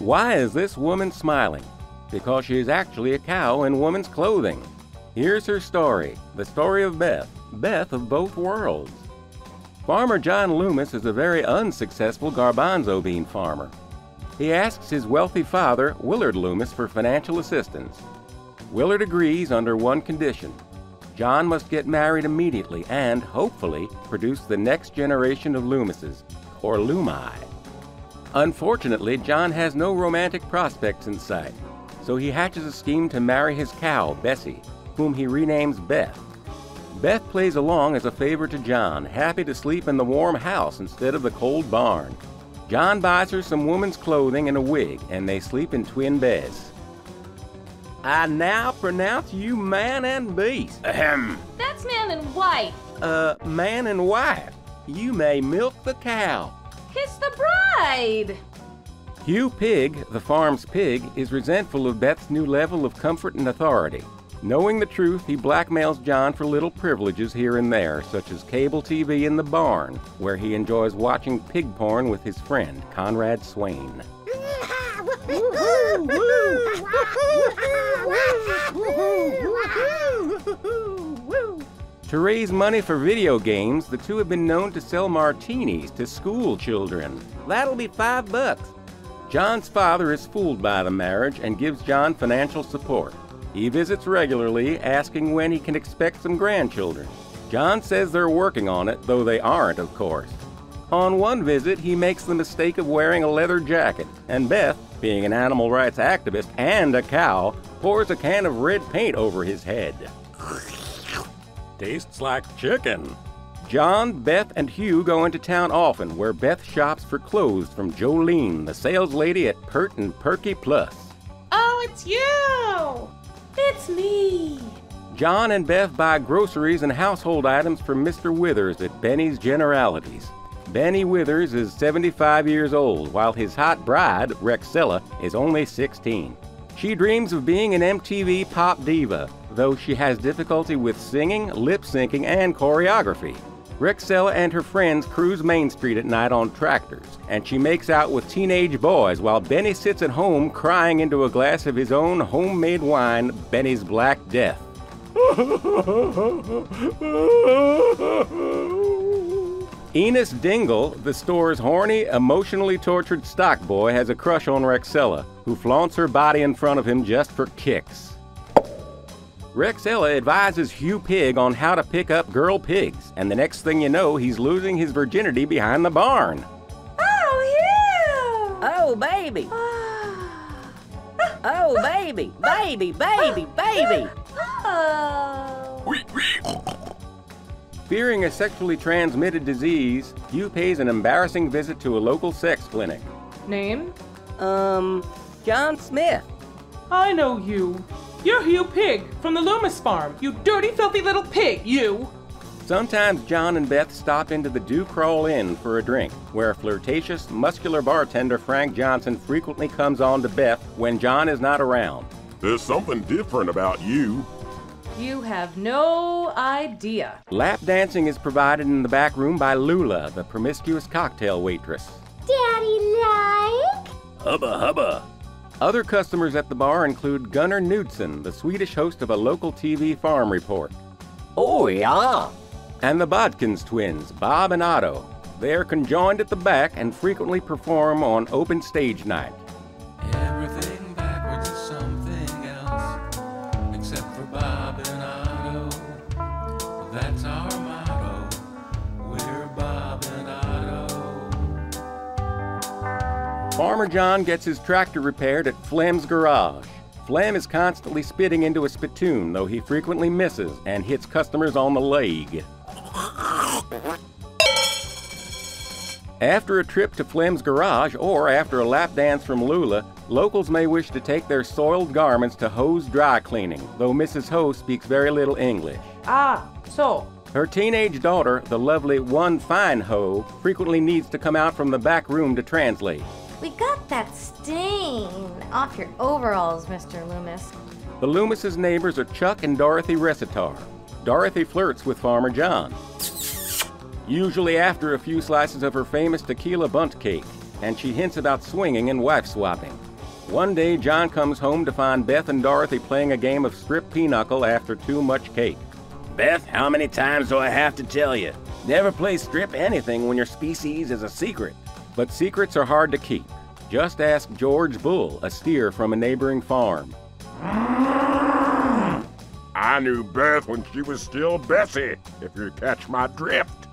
Why is this woman smiling? Because she is actually a cow in woman's clothing. Here's her story, the story of Beth, Beth of both worlds. Farmer John Loomis is a very unsuccessful garbanzo bean farmer. He asks his wealthy father, Willard Loomis, for financial assistance. Willard agrees under one condition. John must get married immediately and, hopefully, produce the next generation of Loomises, or Lumi. Unfortunately, John has no romantic prospects in sight, so he hatches a scheme to marry his cow, Bessie, whom he renames Beth. Beth plays along as a favor to John, happy to sleep in the warm house instead of the cold barn. John buys her some woman's clothing and a wig, and they sleep in twin beds. I now pronounce you man and beast. Ahem. That's man and wife. Man and wife. You may milk the cow. Kiss the bride. Hugh Pig, the farm's pig, is resentful of Beth's new level of comfort and authority. Knowing the truth, he blackmails John for little privileges here and there, such as cable TV in the barn, where he enjoys watching pig porn with his friend, Conrad Swain. To raise money for video games, the two have been known to sell martinis to school children. That'll be $5. John's father is fooled by the marriage and gives John financial support. He visits regularly, asking when he can expect some grandchildren. John says they're working on it, though they aren't, of course. On one visit, he makes the mistake of wearing a leather jacket, and Beth, being an animal rights activist and a cow, pours a can of red paint over his head. Tastes like chicken. John, Beth, and Hugh go into town often, where Beth shops for clothes from Jolene, the sales lady at Pert and Perky Plus. Oh, it's you! It's me! John and Beth buy groceries and household items from Mr. Withers at Benny's Generalities. Benny Withers is 75 years old, while his hot bride, Rexella, is only 16. She dreams of being an MTV pop diva, though she has difficulty with singing, lip-syncing, and choreography. Rexella and her friends cruise Main Street at night on tractors, and she makes out with teenage boys while Benny sits at home crying into a glass of his own homemade wine, Benny's Black Death. Enos Dingle, the store's horny, emotionally tortured stock boy, has a crush on Rexella, who flaunts her body in front of him just for kicks. Rexella advises Hugh Pig on how to pick up girl pigs, and the next thing you know, he's losing his virginity behind the barn. Oh, Hugh! Oh, baby! Oh, baby! Baby, baby, baby! Oh. Fearing a sexually transmitted disease, Hugh pays an embarrassing visit to a local sex clinic. Name? John Smith. I know you. You're Hugh Pig from the Loomis farm. You dirty, filthy little pig, you! Sometimes John and Beth stop into the Dew Crawl Inn for a drink, where flirtatious, muscular bartender Frank Johnson frequently comes on to Beth when John is not around. There's something different about you. You have no idea. Lap dancing is provided in the back room by Lula, the promiscuous cocktail waitress. Daddy like? Hubba hubba. Other customers at the bar include Gunnar Knudsen, the Swedish host of a local TV farm report. Oh, yeah. And the Bodkins twins, Bob and Otto. They are conjoined at the back and frequently perform on open stage night. Everything backwards is something else, except for Bob and Otto. That's our motto. We're Bob and Otto. Farmer John gets his tractor repaired at Flem's garage. Flem is constantly spitting into a spittoon, though he frequently misses and hits customers on the leg. After a trip to Flem's garage or after a lap dance from Lula, locals may wish to take their soiled garments to Ho's dry cleaning, though Mrs. Ho speaks very little English. So. Her teenage daughter, the lovely One Fine Ho, frequently needs to come out from the back room to translate. We got that stain off your overalls, Mr. Loomis. The Loomis' neighbors are Chuck and Dorothy Recitar. Dorothy flirts with Farmer John, usually after a few slices of her famous tequila bunt cake, and she hints about swinging and wife swapping. One day, John comes home to find Beth and Dorothy playing a game of strip pinochle after too much cake. Beth, how many times do I have to tell you? Never play strip anything when your species is a secret. But secrets are hard to keep. Just ask George Bull, a steer from a neighboring farm. I knew Beth when she was still Bessie, if you catch my drift.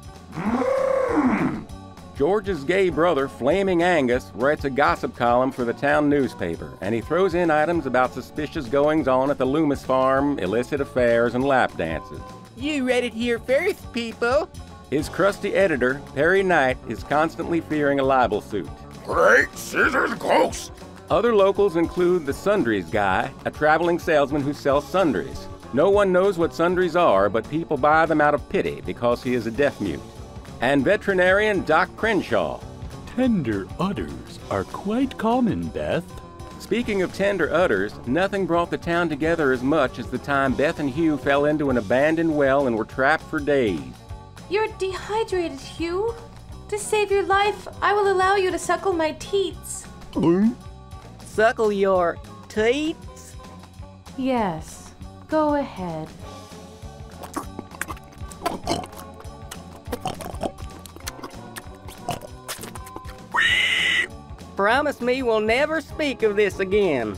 George's gay brother, Flaming Angus, writes a gossip column for the town newspaper, and he throws in items about suspicious goings-on at the Loomis farm, illicit affairs, and lap dances. You read it here first, people. His crusty editor, Perry Knight, is constantly fearing a libel suit. Great scissors ghost! Other locals include the Sundries guy, a traveling salesman who sells sundries. No one knows what sundries are, but people buy them out of pity because he is a deaf mute. And veterinarian Doc Crenshaw. Tender udders are quite common, Beth. Speaking of tender udders, nothing brought the town together as much as the time Beth and Hugh fell into an abandoned well and were trapped for days. You're dehydrated, Hugh. To save your life, I will allow you to suckle my teats. Suckle your teats? Yes, go ahead. Promise me we'll never speak of this again.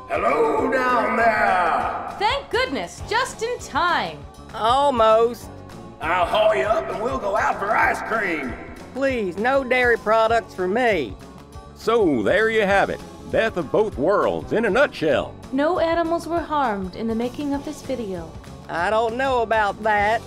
Hello down there! Thank goodness, just in time. Almost. I'll haul you up and we'll go out for ice cream. Please, no dairy products for me. So there you have it, Beth of both worlds in a nutshell. No animals were harmed in the making of this video. I don't know about that.